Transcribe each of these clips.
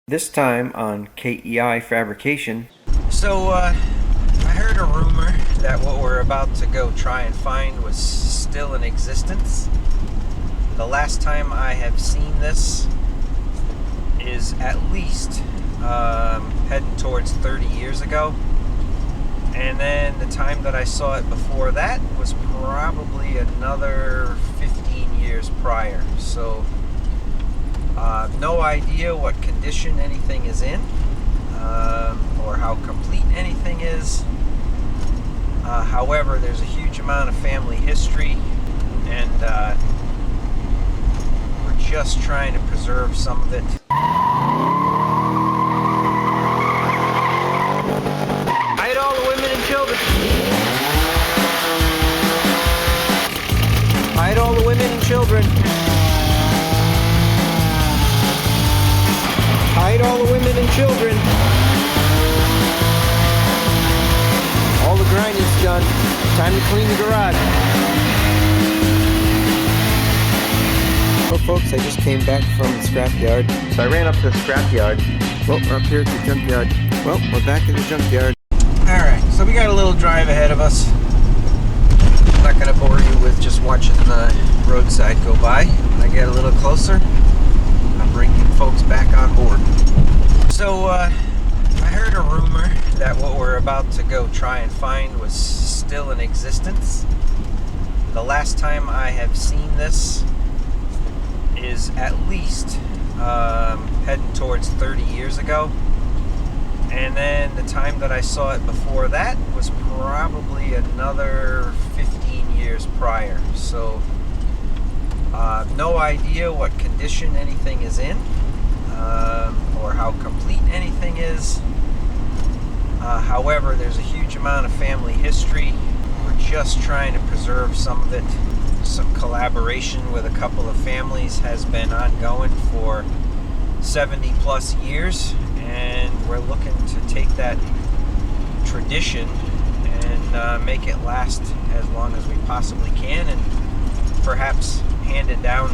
This time on KEI Fabrication. So, I heard a rumor that what we're about to go try and find was still in existence. The last time I have seen this is at least heading towards 30 years ago. And then the time that I saw it before that was probably another 15 years prior. So, no idea what condition anything is in, or how complete anything is. However, there's a huge amount of family history, and we're just trying to preserve some of it. Hide all the women and children. Hide all the women and children. Hide all the women and children. All the grinding's done. Time to clean the garage. Well, folks, I just came back from the scrapyard. So I ran up to the scrapyard. Well, we're up here at the junkyard. Well, we're back in the junkyard. Alright, so we got a little drive ahead of us. I'm not going to bore you with just watching the roadside go by. When I get a little closer, I'll bring you folks back on board. So, I heard a rumor that what we're about to go try and find was still in existence. The last time I have seen this is at least heading towards 30 years ago. And then the time that I saw it before that was probably another 15 years prior. So, no idea what condition anything is in, or how complete anything is. However, there's a huge amount of family history. We're just trying to preserve some of it. Some collaboration with a couple of families has been ongoing for 70 plus years, and we're looking to take that tradition and make it last as long as we possibly can, and perhaps hand it down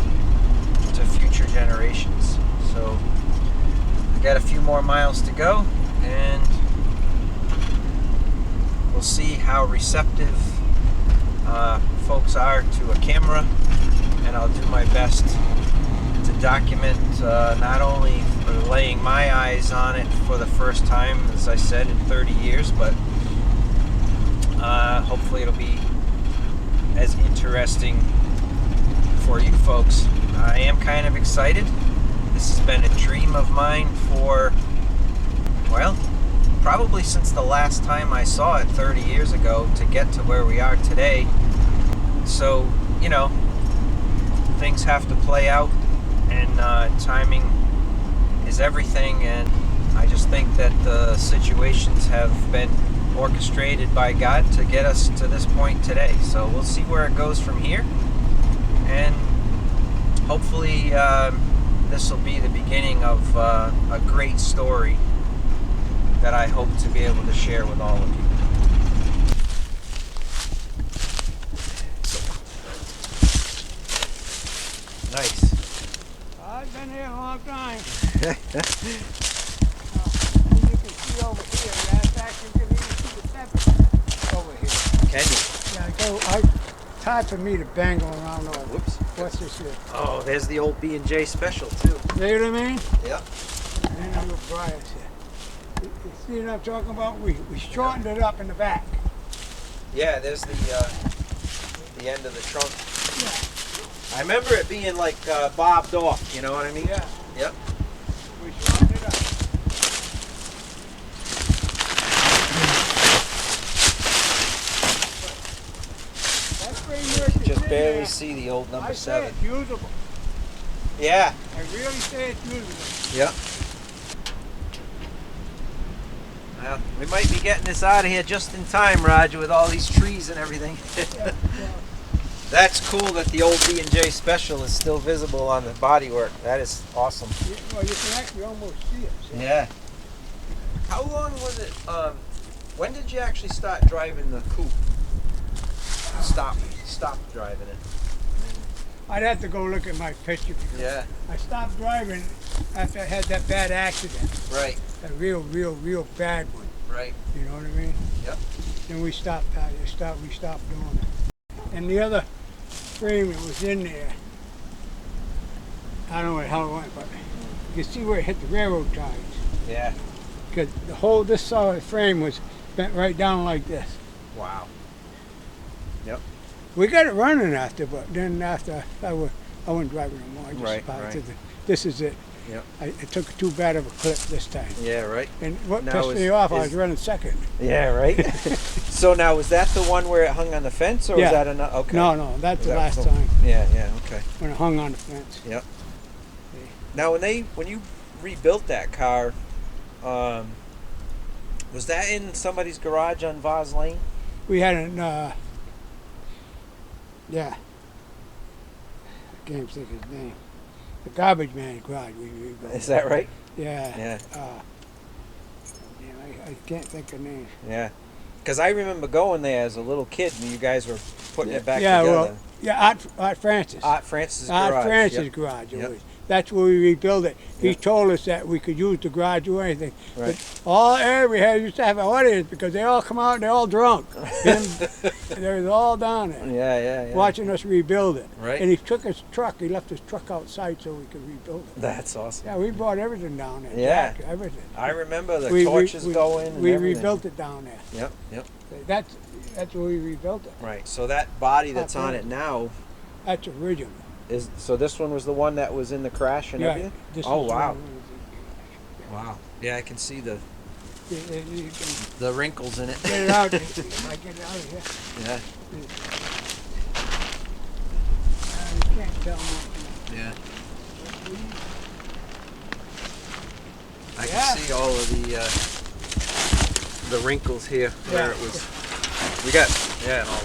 to future generations. So I got a few more miles to go, and we'll see how receptive folks are to a camera, and I'll do my best to document not only for laying my eyes on it for the first time, as I said, in 30 years, but hopefully it'll be as interesting for you folks. I am kind of excited. This has been a dream of mine for, well, probably since the last time I saw it 30 years ago to get to where we are today. So, you know, things have to play out, and timing is everything, and I just think that the situations have been orchestrated by God to get us to this point today. So we'll see where it goes from here, and hopefully this will be the beginning of a great story that I hope to be able to share with all of you. Nice. I've been here a long time. You can see over here. Matter of fact, you can even see the temperature over here. Can you? Yeah, it's hard for me to bangle around all. Whoops. What's this here? Oh, there's the old B&J special too. You know what I mean? Yep. And then a little briars here. You see what I'm talking about? We shortened it up in the back. Yeah, there's the end of the trunk. Yeah. I remember it being like bobbed off, you know what I mean? Yeah. Yep. We shortened it up. That framework is Just in barely there. see the old number I say 7. it's usable. Yeah. I really say it's usable. Yep. Well, we might be getting this out of here just in time, Roger, with all these trees and everything. Yeah, well, That's cool that the old B&J special is still visible on the bodywork. That is awesome. well, you can actually almost see it. See? Yeah. How long was it? When did you actually start driving the coupe? Stop driving it. I'd have to go look at my picture because Yeah. I stopped driving after I had that bad accident. Right. A real bad one. Right. You know what I mean? Yep. Then we stopped we stopped doing it. And the other frame that was in there, I don't know what the hell it went, but you can see where it hit the railroad ties. Yeah. Because this solid frame was bent right down like this. Wow. Yep. We got it running after, but then after I wasn't driving no more. I just Right, stopped. right. This is it. Yep. I took too bad of a clip this time. Yeah, right. And what Now pissed me off, I was running second. Yeah, right. So now, was that the one where it hung on the fence, or Yeah. was that another? Okay. No, that's the That last was time Yeah, yeah, okay. when it hung on the fence. Yep. Now, when you rebuilt that car, was that in somebody's garage on Vaz Lane? We had an, yeah, I can't think of his name. The garbage man garage we rebuilt. Is that right? Yeah. Yeah. Damn, I can't think of names. Yeah. Because I remember going there as a little kid, and you guys were putting it back yeah, together. well, yeah, Art Francis. Art Francis' garage. Art Francis' Yep. garage. It Yep. was. That's where we rebuilt it. He Yep. told us that we could use the garage or anything. Right. But we used to have an audience because they all come out and they're all drunk. They was all down there Yeah. watching us rebuild it. Right. And he took his truck. He left his truck outside so we could rebuild it. That's awesome. Yeah, we brought everything down there. Yeah. Jack, everything. I remember the We- torches we- going. And We everything. rebuilt it down there. Yep. That's where we rebuilt it. Right. So that body that's Art on it now That's original. is. So this one was the one that was in the crash and everything. This Oh is the wow. one Wow. Yeah, I can see the you can the wrinkles in it. get it out. I get it out of here. Yeah. You can't tell much. Yeah. I Yeah. can see all of the wrinkles here where Yeah. it was. We got and all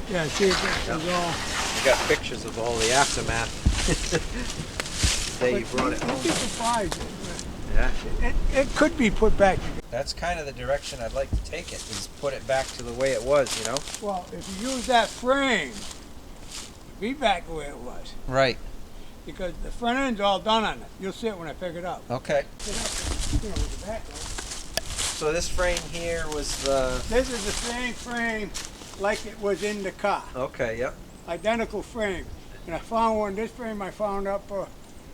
Yeah, see, it Yep. was all. we got pictures of all the aftermath. The day you brought it You'd home. be surprised. Yeah. It could be put back together. That's kind of the direction I'd like to take it, is put it back to the way it was, you know? Well, if you use that frame, be back the way it was. Right. Because the front end's all done on it. You'll see it when I pick it up. Okay. Pick it up, with the back on. So this frame here was the... This is the same frame like it was in the car. Okay, yep. Identical frame. And I found one, this frame I found up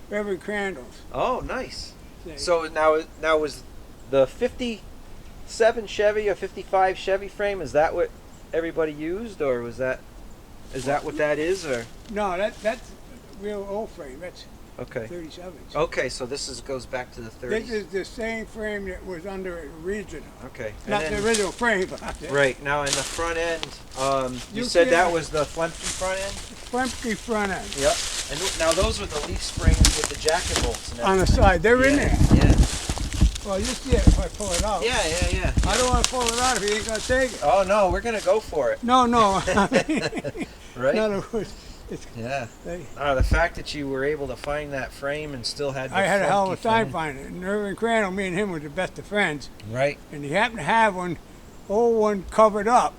Beverly Crandall's. Oh, nice. See? So now was the 57 Chevy or 55 Chevy frame, is that what everybody used, or is that what that is, or? No, that's a real old frame. That's Okay. 37. Okay, so this goes back to the 30s. This is the same frame that was under it original. Okay. And Not then- the original frame, but Right, now in the front end, you You said see that it. was the Flemke front end? Flemke front end. Yep. And now those were the leaf springs with the jacket bolts and On the everything. side, they're in there. Yeah. Well, you see it if I pull it out. Yeah. I don't want to pull it out if you ain't gonna take it. Oh no, we're gonna go for it. No. Right? In other words, Yeah. they, The fact that you were able to find that frame and still had the I had a hell of a Flemke time frame. finding it. And Irving Crandall, me and him were the best of friends. Right. And he happened to have one, old one covered up.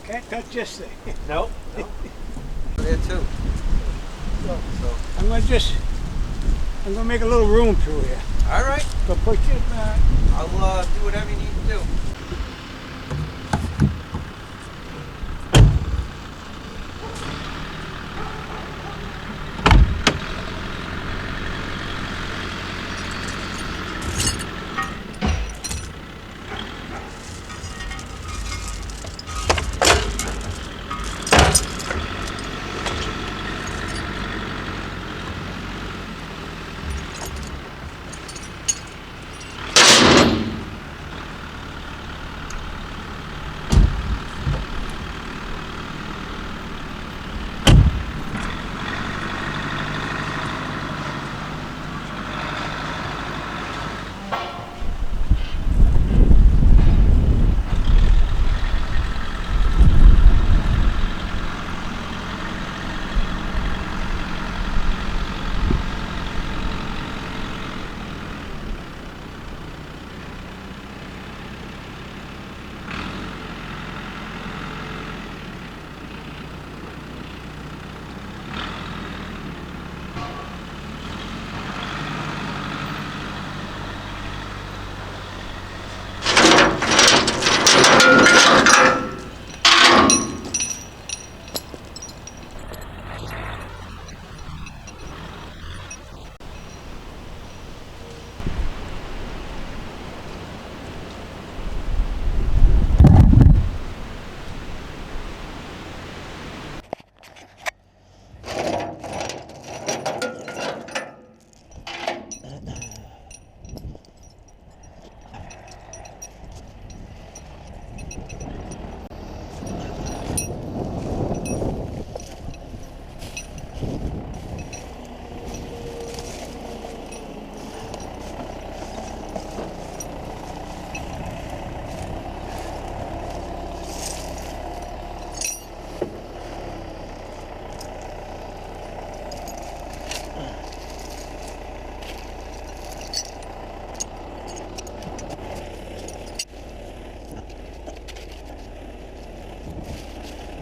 Can't touch this thing. Nope. There too. So, So. I'm gonna make a little room through here. All right. So push it back. I'll do whatever you need to do.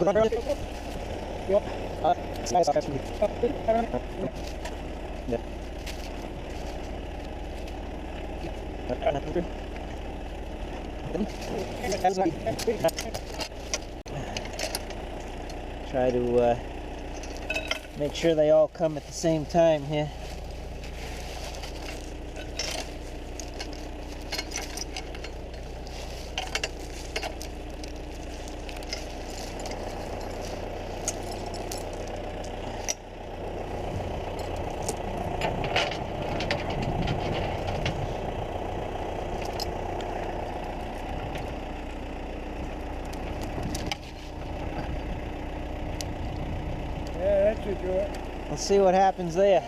Try to make sure they all come at the same time here. Yeah, that should do it. Let's see what happens there.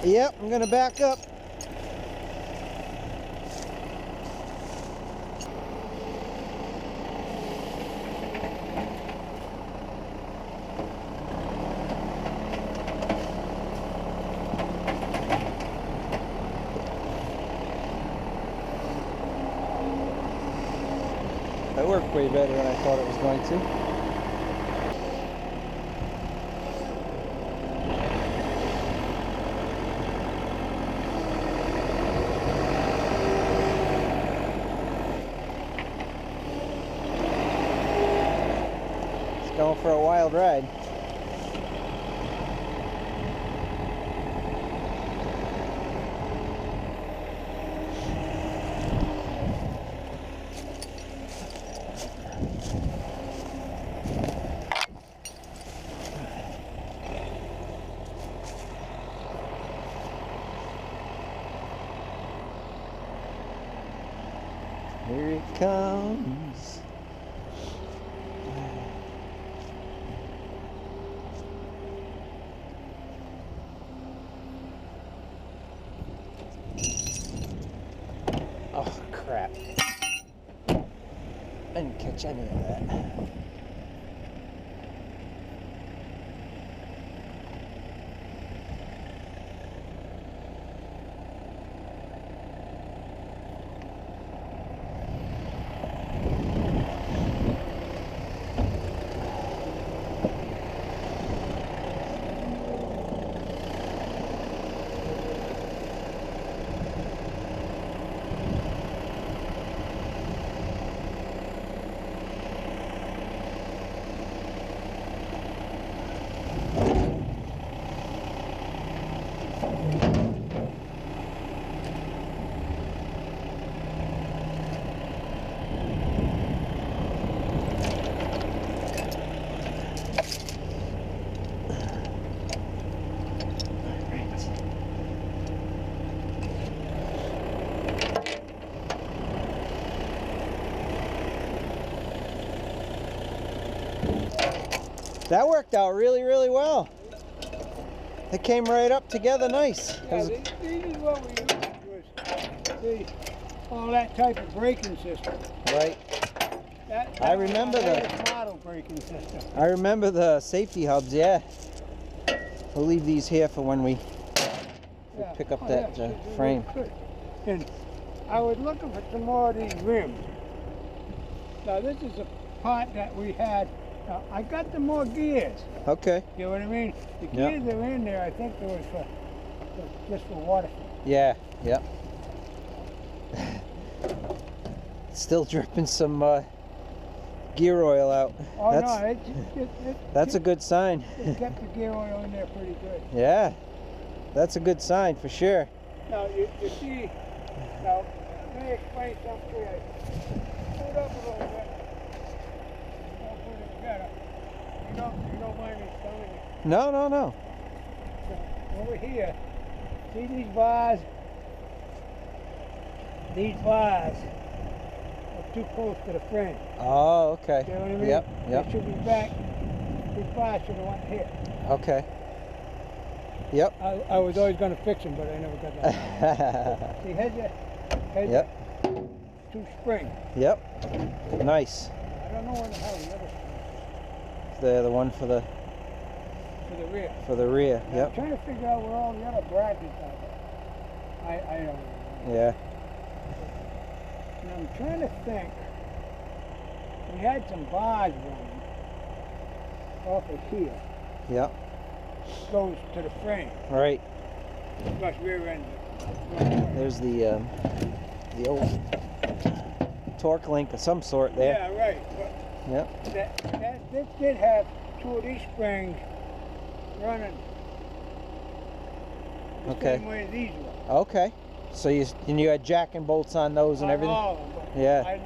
Yep, I'm gonna back up. That worked way better than I thought it was going to. Going for a wild ride. Here it comes. Oh crap. I didn't catch any of that. That worked out really, really well. It came right up together nice. Yeah, these is what we used was all that type of braking system. Right. That I remember was our the- latest model braking system. I remember the safety hubs, yeah. We'll leave these here for when we Yeah. pick up Oh, that yeah, it's frame. good. And I was looking for some more of these rims. Now this is a part that we had. Now, I got the more gears. Okay. You know what I mean? The Yep. gears are in there. I think there was just for Waterford. Yeah, yep. Still dripping some gear oil out. Oh That's, no, it that's a good sign. it kept the gear oil in there pretty good. Yeah, that's a good sign for sure. Now you see. Now let me explain something to you. Hold up a little bit. I'll put it together. You don't mind me telling you. No, no, no. So, over here, see these bars? These bars are too close to the frame. Oh, okay. You know what I mean? Yep, They yep. should be back. These bars should have went here. Okay. Yep. I was always going to fix them, but I never got that. See, here's Yep. two spring. Yep. Nice. I don't know where the hell the other spring The one for the is for the rear. rear. I'm Yep. trying to figure out where all the other brackets are. I don't know. Yeah. And I'm trying to think we had some bars running off of here. Yep. Goes to the frame. Right. Plus rear end. There's the old torque link of some sort there. Yeah, right. But Yep. this did have two of these springs running the Okay. same way these were. Okay. So you had jack and bolts on those and On everything? all of them, but Yeah. I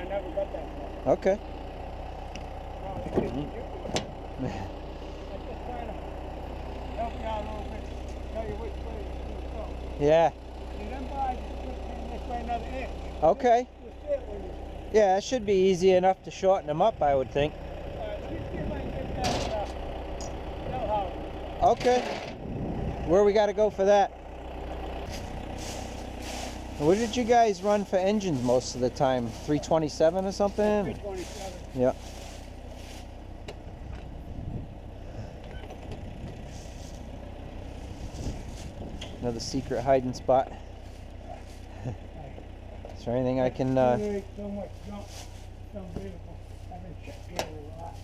never got that far. Okay. No, it's just, I'm just trying to help you out a little bit, tell you which way to go. Yeah. See, them bars just in this way another inch. Okay. Just it when you, Yeah, it should be easy enough to shorten them up, I would think. let me see if I can get that bell house. Okay. Where we got to go for that? What did you guys run for engines most of the time? 327 or something? 327. Yeah. Another secret hiding spot. Is there anything I can... Really so much junk, so beautiful. I've been checking it a lot.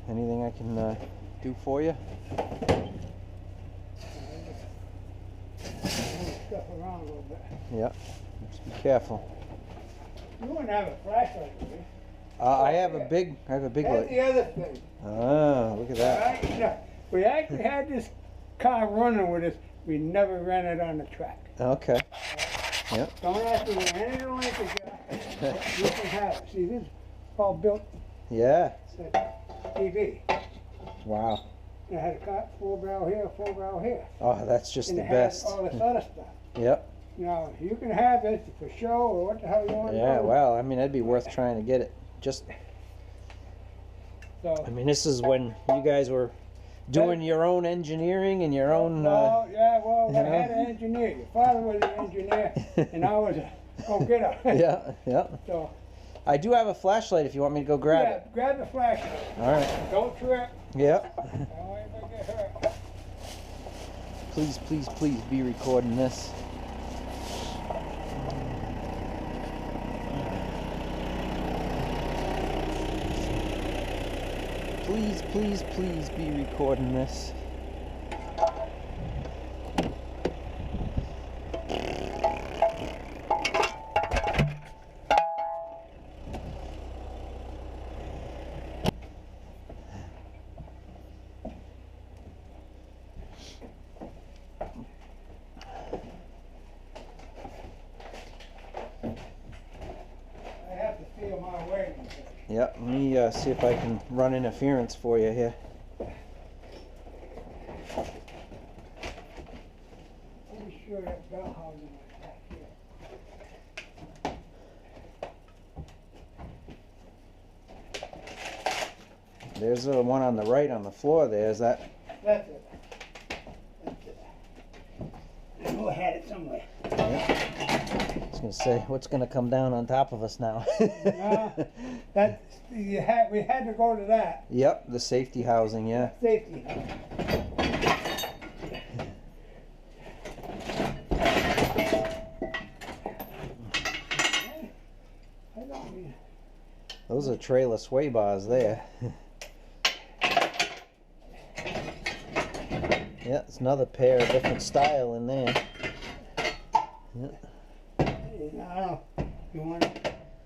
anything I can do for you? Stuff around a little bit. Yeah. Just be careful. You wouldn't have a flashlight, would you? I have a big That's light. the other thing. Ah, look at that. Right? No, we actually had this car running with us. We never ran it on the track. Okay. Don't ask me any of the linkage. You can have it. See, this is all built Yeah. TV. Wow. And it had a car, 4-barrel here, 4-barrel here. Oh, that's just And the it best. had all this other stuff. Yep. Now, you can have it for show or what the hell you want to Yeah, do. well, I mean, that'd be worth trying to get it. Just, So, I mean, this is when you guys were doing your own engineering and your own... well, you I know? had an engineer. Your father was an engineer, and I was a go-getter. Yeah, yeah. So, I do have a flashlight if you want me to go grab yeah, it. grab the flashlight. All right. Don't trip. Yep. I don't want anybody to get hurt. Please, please, please be recording this. Please, please, please be recording this. I have to feel my way. Yep, let me see if I can run interference for you here. Pretty sure that bell housing was back here. There's the one on the right on the floor there. Is that? That's it. That's it. I know I had it somewhere. I was going to say, what's going to come down on top of us now? We had to go to that. Yep, the safety housing, yeah. Safety. I don't mean. Those are trailer sway bars there. Yeah, it's another pair of different style in there. Yeah. I don't know. You want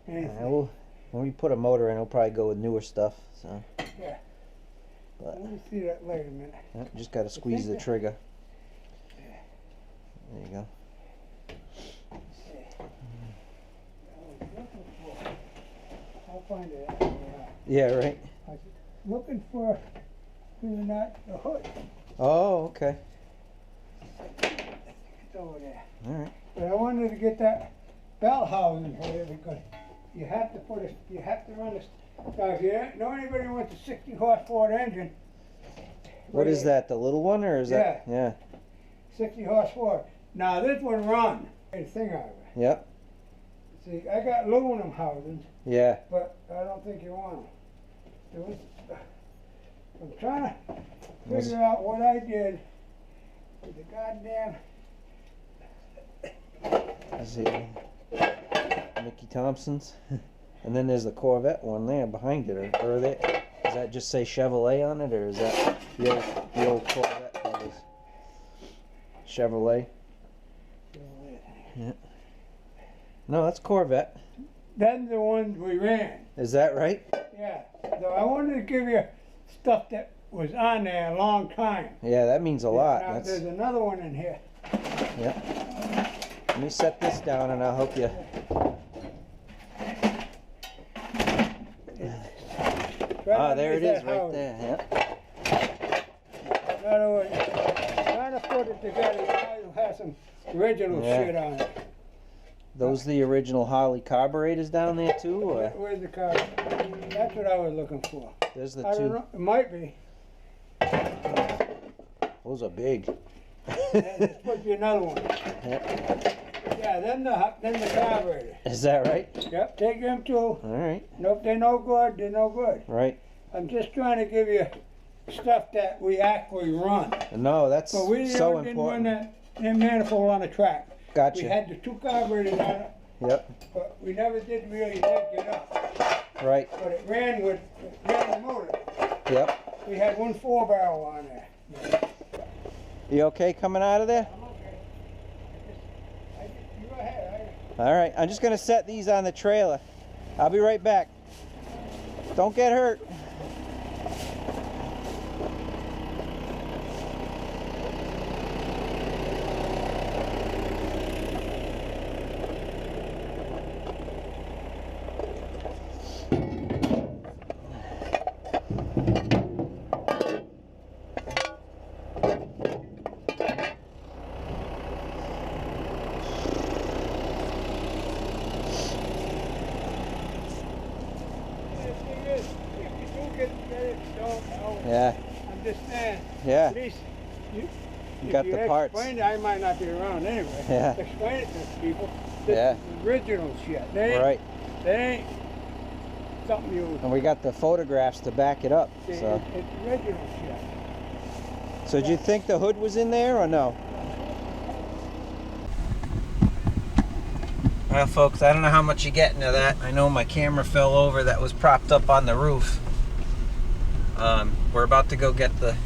anything? Well, when we put a motor in, we'll probably go with newer stuff. So, Yeah. but Let me see that later a minute. yeah, just got to squeeze the that- trigger. There you go. I'll find it after a while. Yeah, right. I was looking for doing that the hood. Oh, okay. It's over there. All right. But I wanted to get that bell housing for you because you have to run this. Now, if you don't know anybody who wants a 60 horse Ford engine. What is that? The little one, or is that? Yeah. 60 horse Ford. Now this one run. The thing out of it. Yep. See, I got aluminum housings, Yeah. but I don't think you want them. I'm trying to figure out what I did with the goddamn Let's see. Mickey Thompson's. And then there's the Corvette one there behind it. Or does that just say Chevrolet on it, or is that the old Corvette covers? Chevrolet? Yeah. No, that's Corvette. That's the ones we ran. Is that right? Yeah. So I wanted to give you stuff that was on there a long time. Yeah, that means a lot. Now, That's, there's another one in here. yeah. Let me set this down and I'll help you. Ah, there it is right there. Yeah. In other words, trying to put it together, you have some original shit on it. Those the original Harley carburetors down there too, or? Where's the car? That's what I was looking for. There's the I don't two. know. It might be. Those are big. There's supposed to be another one. Yeah. Yeah, then the carburetor. Is that right? Yep, take them too. All right. Nope, they're no good. They're no good. Right. I'm just trying to give you stuff that we actually run. No, that's But we so didn't run important. that manifold on the track. Gotcha. We had the two carburetors on it, Yep. but we never did really rig it up. Right. But it ran the motor. Yep. We had one 4-barrel on there. You okay coming out of there? I'm okay. You go ahead. All right. I'm just gonna set these on the trailer. I'll be right back. Don't get hurt. Yeah. I'm just saying. Yeah. At least you got if the you parts. explain it, I might not be around anyway. Yeah. Explain it to people. This Yeah. is original shit. They ain't, Right. They ain't something you. And we got the photographs to back it up. It's So. original shit. So did you think the hood was in there or no? Well, folks, I don't know how much you get into that. I know my camera fell over that was propped up on the roof. We're about to go get the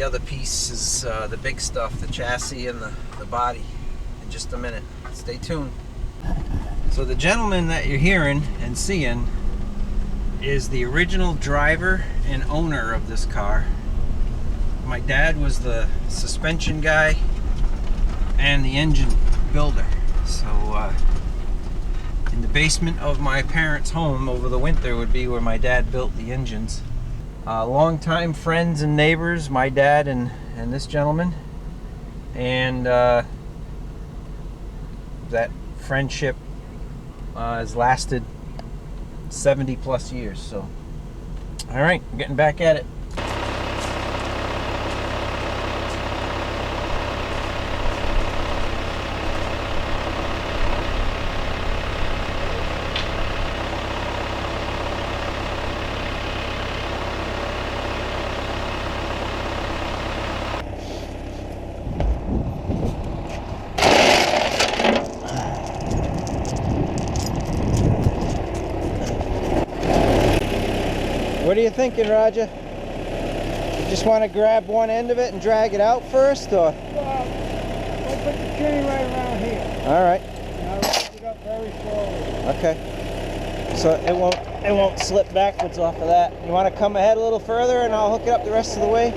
other pieces, the big stuff, the chassis and the body, in just a minute. Stay tuned. So the gentleman that you're hearing and seeing is the original driver and owner of this car. My dad was the suspension guy and the engine builder. So in the basement of my parents' home over the winter would be where my dad built the engines. Longtime friends and neighbors, my dad and this gentleman, and that friendship has lasted 70 plus years. So all right, I'm getting back at it. What are you thinking, Roger? You just want to grab one end of it and drag it out first, or? Well, we'll put the chain right around here. All right. And I'll lift it up very slowly. Okay. So it won't slip backwards off of that. You want to come ahead a little further, and I'll hook it up the rest of the way.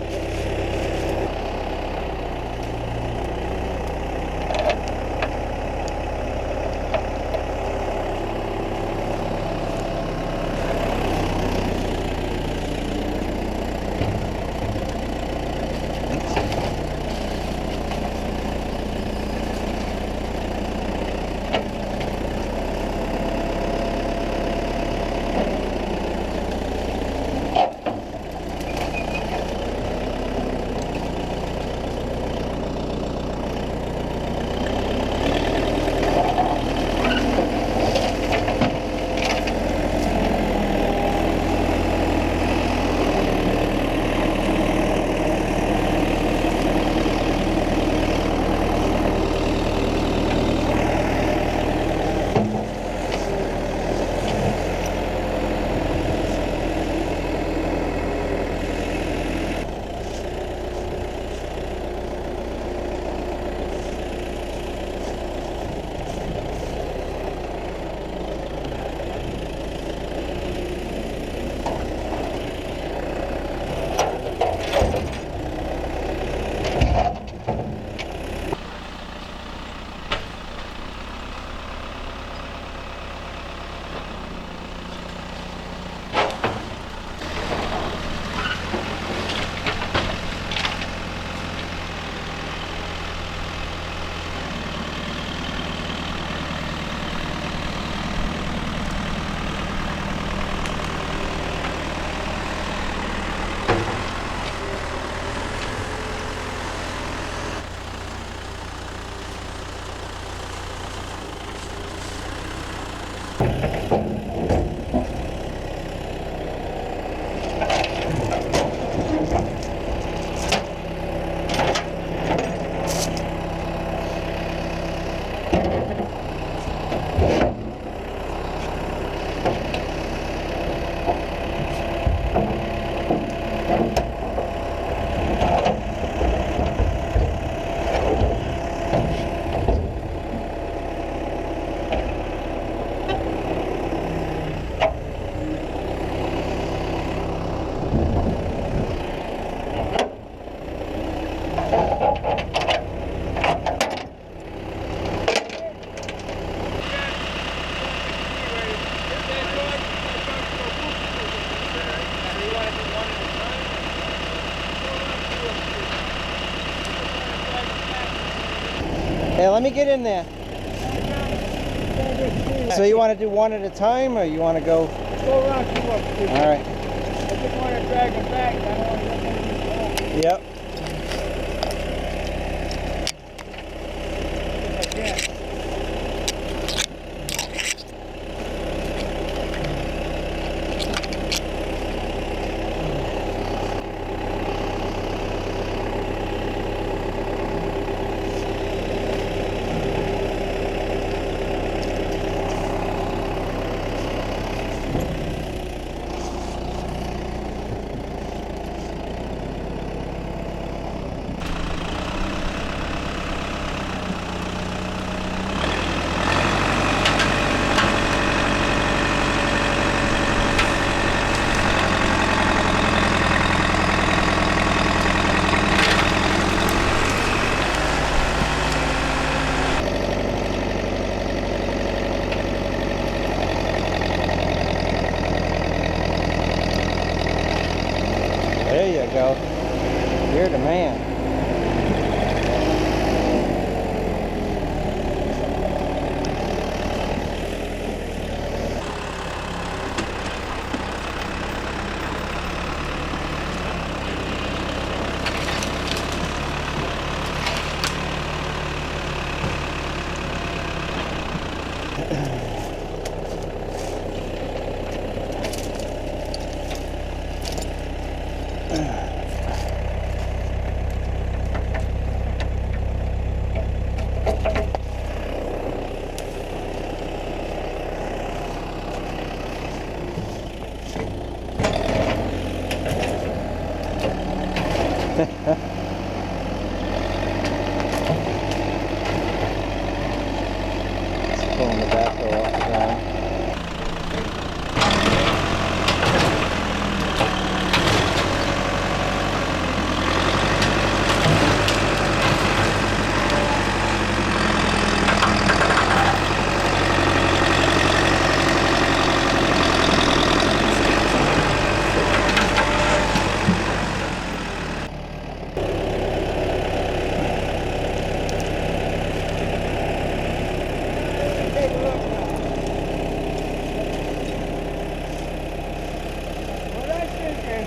let me get in there. So you want to do one at a time, or you want to go? Go around two up. All right. I just want to drag them back. I don't want to let them go. Yep. If I can. There you go. You're the man. Just pulling the backhoe off the ground. Take a look now. What I thinking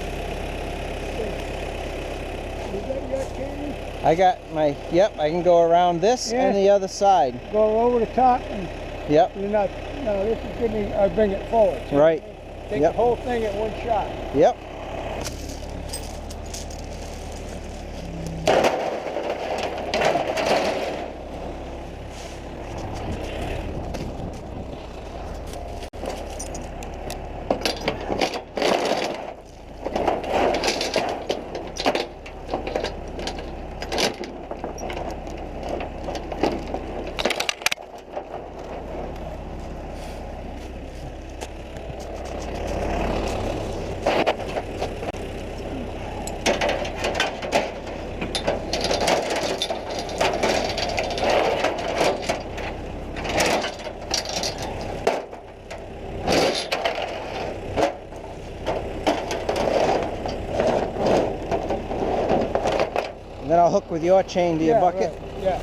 is, you got your keys? I got my, yep, I can go around this Yeah. and the other side. Go over the top and Yep, you're not, no, this is good, I bring it forward. See? right. Take Yep. the whole thing at one shot. Yep. And then I'll hook with your chain to your bucket. Right. Yeah.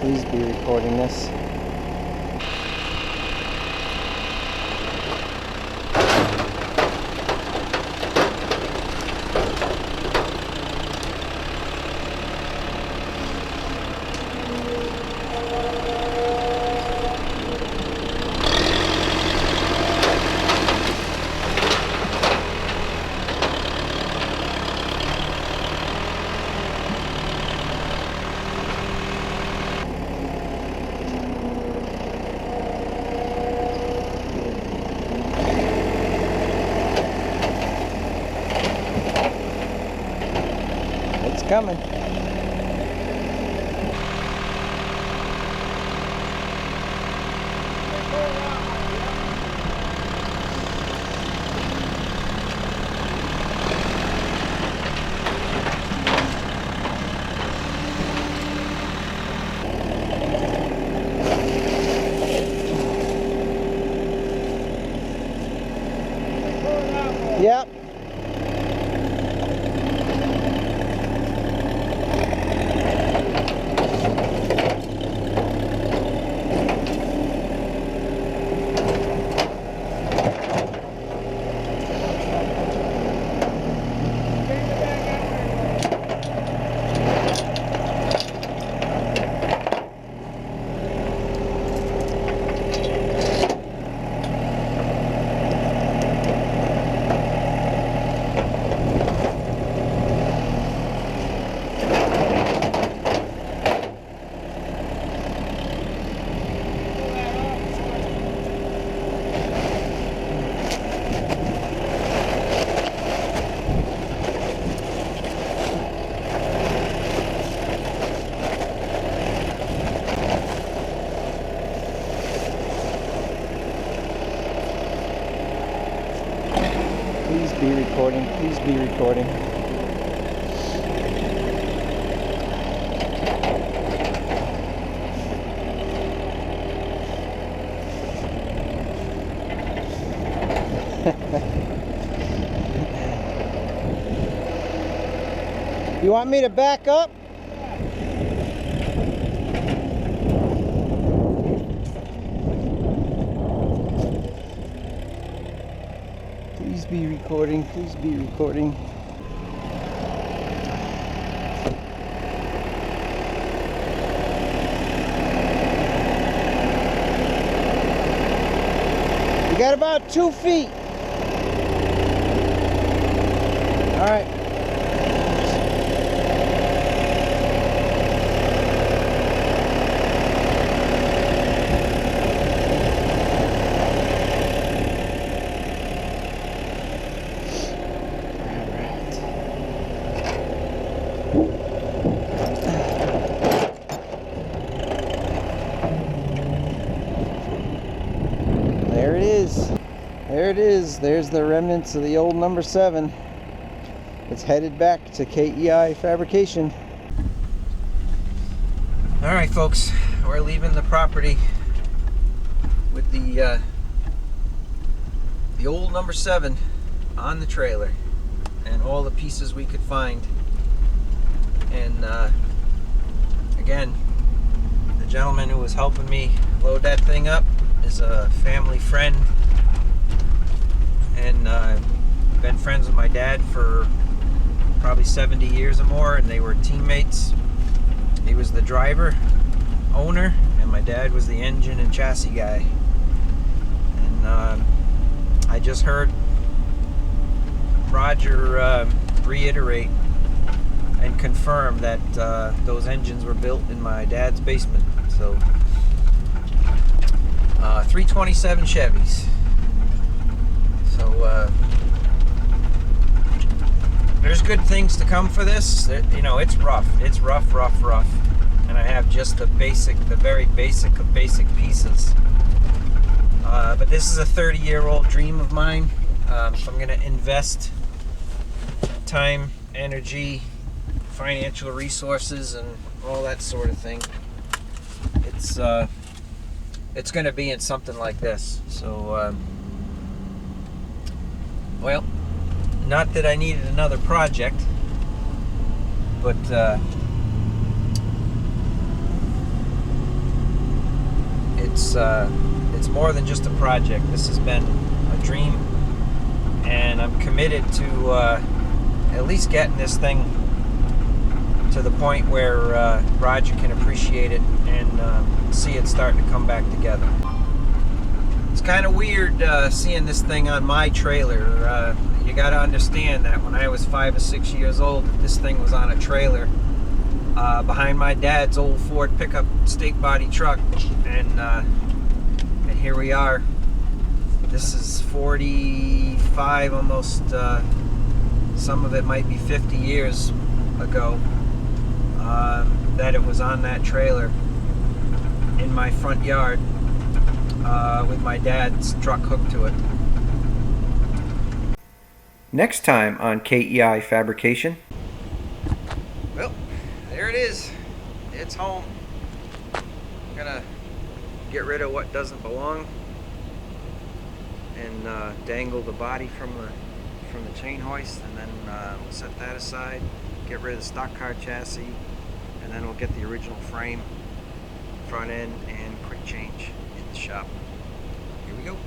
Please be recording this. coming. Yep. Please be recording. Please be recording. You want me to back up? Please be recording. Please be recording. You got about 2 feet. All right. There it is. There it is. There's the remnants of the old number 7. It's headed back to KEI Fabrication. All right, folks, we're leaving the property with the old number 7 on the trailer and all the pieces we could find. And again, the gentleman who was helping me load that thing up is a family friend, and been friends with my dad for probably 70 years or more, and they were teammates. He was the driver, owner, and my dad was the engine and chassis guy. And I just heard Roger reiterate and confirm that those engines were built in my dad's basement. So 327 Chevys. So there's good things to come for this. You know, it's rough. It's rough. And I have just the very basic of basic pieces. But this is a 30-year-old dream of mine. So I'm going to invest time, energy, financial resources, and all that sort of thing. It's going to be in something like this. So, well, not that I needed another project, but it's more than just a project. This has been a dream, and I'm committed to at least getting this thing to the point where Roger can appreciate it and see it starting to come back together. It's kind of weird seeing this thing on my trailer. You got to understand that when I was 5 or 6 years old, this thing was on a trailer behind my dad's old Ford pickup stake body truck, and here we are. This is 45, almost, some of it might be 50 years ago that it was on that trailer in my front yard with my dad's truck hooked to it. Next time on KEI Fabrication. Well, there it is. It's home. I'm gonna get rid of what doesn't belong and dangle the body from the chain hoist, and then we'll set that aside, get rid of the stock car chassis, and then we'll get the original frame, front end, and quick change in the shop. Here we go.